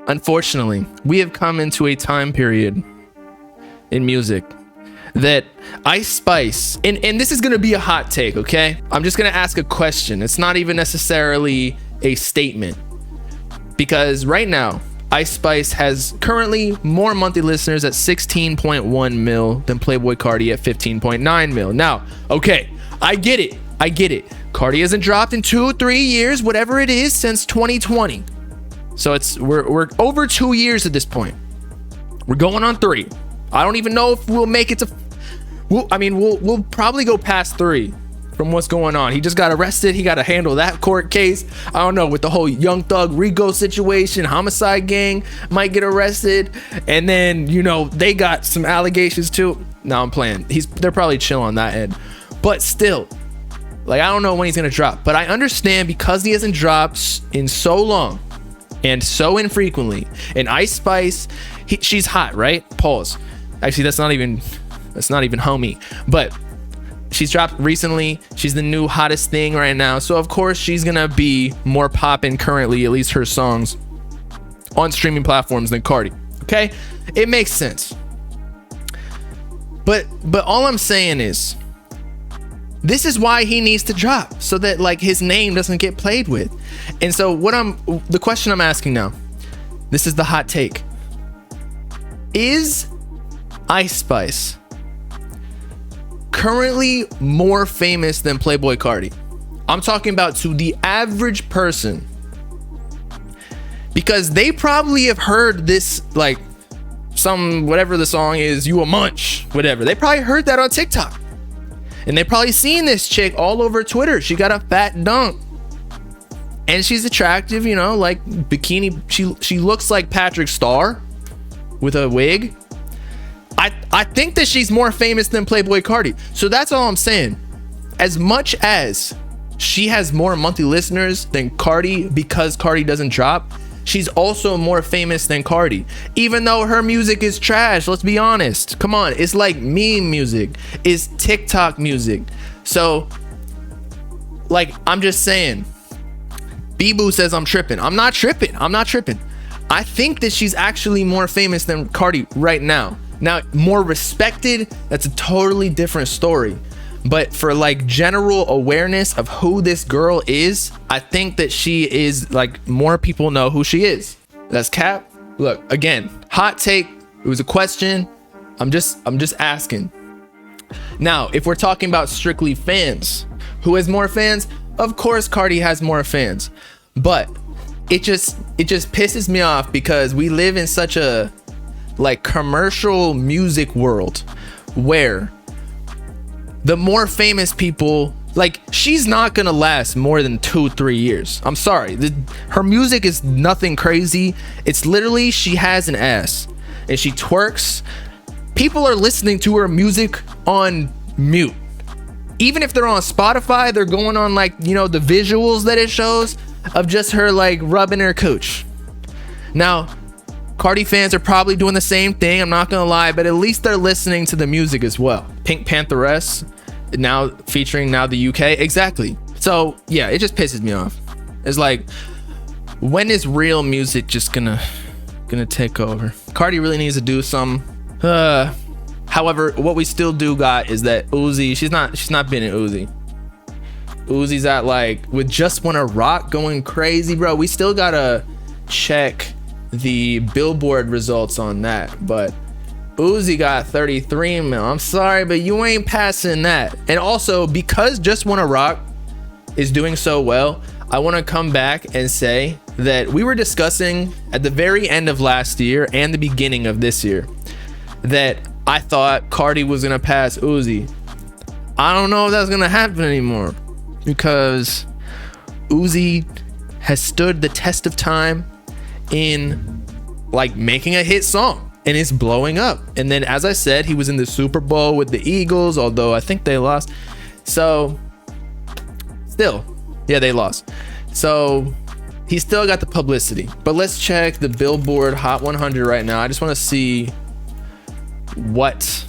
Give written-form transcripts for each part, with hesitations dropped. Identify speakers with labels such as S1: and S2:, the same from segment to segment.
S1: Unfortunately, we have come into a time period in music that Ice Spice, and this is gonna be a hot take, okay? I'm just gonna ask a question. It's not even necessarily a statement, because right now, Ice Spice has currently more monthly listeners at 16.1 mil than Playboi Carti at 15.9 mil. Now, okay, I get it. Carti hasn't dropped in 2-3 years, whatever it is, since 2020. So we're over 2 years at this point. We're going on 3. I don't even know if we'll make it to. We'll probably go past 3 from what's going on. He just got arrested. He got to handle that court case. I don't know, with the whole Young Thug Rico situation, homicide gang might get arrested, and then they got some allegations too. No, I'm playing. They're probably chill on that end, but still, like, I don't know when he's gonna drop. But I understand, because he hasn't dropped in so long and so infrequently. And Ice Spice, she's hot, right? Pause. Actually, that's not even homie, but she's dropped recently. She's the new hottest thing right now. So of course she's gonna be more poppin' currently, at least her songs, on streaming platforms than Carti. Okay, it makes sense. But all I'm saying is, this is why he needs to drop, so that like his name doesn't get played with. And so the question I'm asking now, this is the hot take. Is Ice Spice currently more famous than Playboi Carti? I'm talking about to the average person, because they probably have heard this, like, whatever the song is, You a Munch, whatever. They probably heard that on TikTok, and they probably seen this chick all over Twitter. She got a fat dunk, and she's attractive, like bikini. She looks like Patrick Starr with a wig. I think that she's more famous than Playboi Carti. So that's all I'm saying. As much as she has more monthly listeners than Carti, because Carti doesn't drop, she's also more famous than Carti, even though her music is trash. Let's be honest. Come on, it's like meme music, it's TikTok music. So, like, I'm just saying, B-Boo says I'm tripping. I'm not tripping. I think that she's actually more famous than Carti right now. Now, more respected, that's a totally different story. But for like general awareness of who this girl is, I think that she is, like, more people know who she is. That's cap. Look, again, hot take. It was a question. I'm just asking. Now, if we're talking about strictly fans, who has more fans? Of course, Carti has more fans. But it just pisses me off, because we live in such a like commercial music world where the more famous people, like, she's not gonna last more than 2-3 years. I'm sorry. Her music is nothing crazy. It's literally, she has an ass and she twerks. People are listening to her music on mute. Even if they're on Spotify, they're going on, like, the visuals that it shows of just her, like, rubbing her cooch. Now, Carti fans are probably doing the same thing, I'm not gonna lie, but at least they're listening to the music as well. Pink Pantheress, now featuring the UK. Exactly. So yeah, it just pisses me off. It's like, when is real music just gonna take over? Carti really needs to do some. However, what we still do got is that Uzi, she's not been in Uzi. Uzi's at, like, with Just Wanna Rock going crazy, bro. We still gotta check the Billboard results on that, but Uzi got 33 mil. I'm sorry, but you ain't passing that. And also, because Just Wanna Rock is doing so well, I want to come back and say that we were discussing at the very end of last year and the beginning of this year that I thought Carti was gonna pass Uzi. I don't know if that's gonna happen anymore, because Uzi has stood the test of time in, like, making a hit song, and it's blowing up. And then, as I said, he was in the Super Bowl with the Eagles, although I think they lost. So still, yeah, they lost. So he still got the publicity. But let's check the Billboard Hot 100 right now. I just want to see what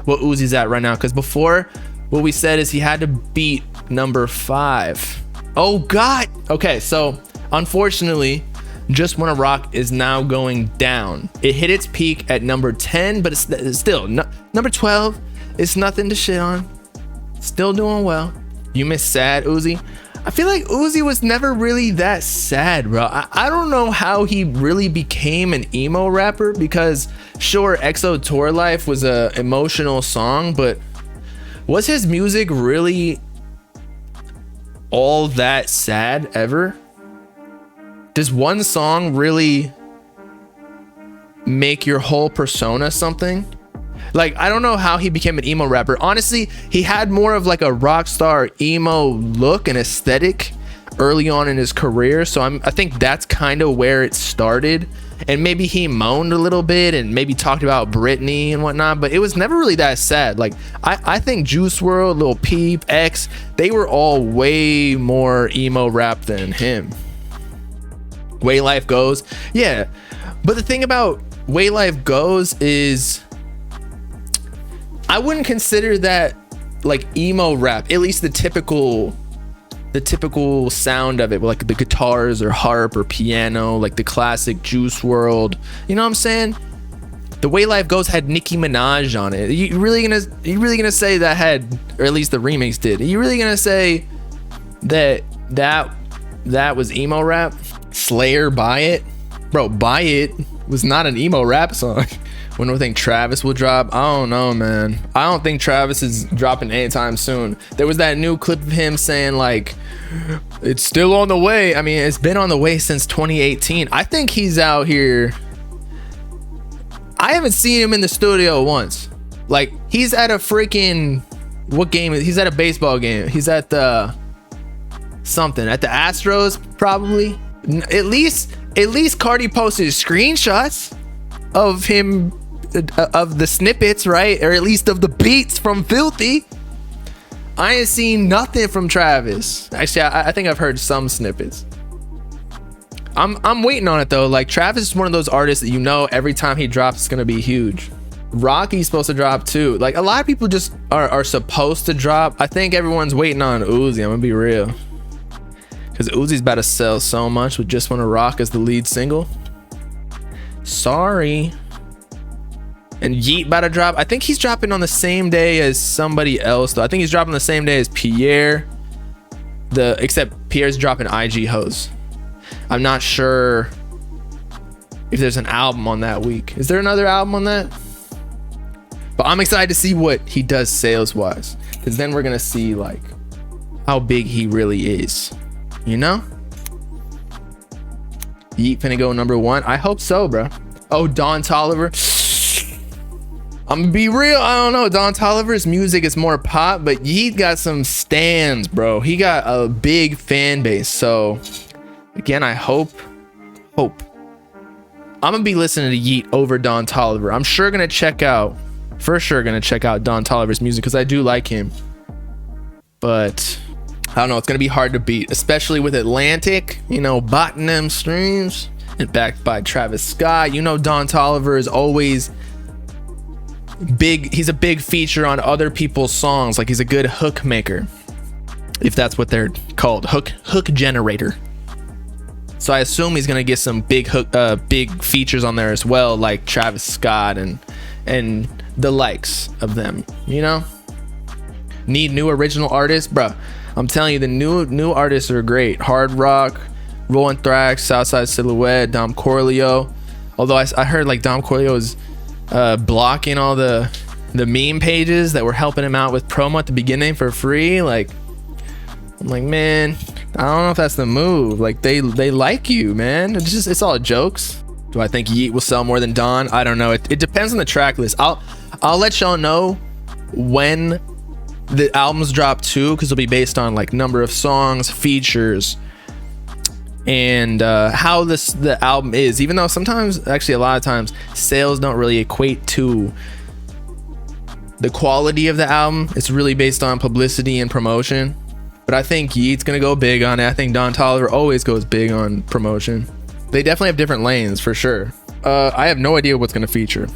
S1: Uzi's at right now, because before, what we said is he had to beat number 5 Oh God. Okay, so unfortunately, Just Wanna Rock is now going down. It hit its peak at number 10, but it's still number 12. It's nothing to shit on. Still doing well. You miss Sad Uzi? I feel like Uzi was never really that sad, bro. I don't know how he really became an emo rapper, because sure, EXO Tour Life was a emotional song, but was his music really all that sad ever? Does one song really make your whole persona something? Like, I don't know how he became an emo rapper. Honestly, he had more of like a rock star emo look and aesthetic early on in his career. So I think that's kind of where it started. And maybe he moaned a little bit and maybe talked about Britney and whatnot, but it was never really that sad. Like, I think Juice WRLD, Lil Peep, X, they were all way more emo rap than him. Way Life Goes, yeah. But the thing about Way Life Goes is, I wouldn't consider that like emo rap, at least the typical sound of it, like the guitars or harp or piano, like the classic Juice WRLD. You know what I'm saying? The Way Life Goes had Nicki Minaj on it. You really gonna say that had, or at least the remix did? Are you really gonna say that was emo rap? Slayer, Buy It, bro. Buy It was not an emo rap song. When do I think Travis will drop? I don't know, man. I don't think Travis is dropping anytime soon. There was that new clip of him saying like, it's still on the way. I mean, it's been on the way since 2018. I think he's out here. I haven't seen him in the studio once. Like, he's at a freaking, what game? He's at a baseball game. He's at the something, at the Astros probably. At least Carti posted screenshots of him, of the snippets, right? Or at least of the beats from Filthy. I ain't seen nothing from Travis. Actually, I think I've heard some snippets. I'm waiting on it though. Like, Travis is one of those artists that, you know, every time he drops, it's gonna be huge. Rocky's supposed to drop too. Like, a lot of people just are supposed to drop. I think everyone's waiting on Uzi. I'm gonna be real, because Uzi's about to sell so much with Just Wanna Rock as the lead single. Sorry. And Yeat about to drop. I think he's dropping on the same day as somebody else though. I think he's dropping the same day as Pierre. Except Pierre's dropping IG Hose. I'm not sure if there's an album on that week. Is there another album on that? But I'm excited to see what he does sales wise, because then we're gonna see like how big he really is, you know? Yeat finna go number 1. I hope so, bro. Oh, Don Toliver. I'm gonna be real, I don't know. Don Toliver's music is more pop, but Yeat got some stans, bro. He got a big fan base. So again, I hope I'm gonna be listening to Yeat over Don Toliver. I'm for sure gonna check out Don Toliver's music, because I do like him. But I don't know, it's gonna be hard to beat, especially with Atlantic, you know, botting them streams, and backed by Travis Scott. You know, Don Toliver is always big. He's a big feature on other people's songs. Like, he's a good hook maker, if that's what they're called, hook generator. So I assume he's gonna get some big big features on there as well, like Travis Scott and the likes of them. You know, need new original artists, bro. I'm telling you, the new artists are great. Hard Rock, Rolling Thrax, Southside Silhouette, Dom Corleo. Although I heard like Dom Corleo is blocking all the meme pages that were helping him out with promo at the beginning for free. Like, I'm like, man, I don't know if that's the move. Like, they like you, man. It's all jokes. Do I think Yeat will sell more than Don? I don't know. It depends on the track list. I'll let y'all know when the albums drop too, because it'll be based on like number of songs, features, and how the album is. Even though sometimes, actually a lot of times, sales don't really equate to the quality of the album. It's really based on publicity and promotion. But I think Yeat's gonna go big on it. I think Don Toliver always goes big on promotion. They definitely have different lanes for sure. I have no idea what's gonna feature.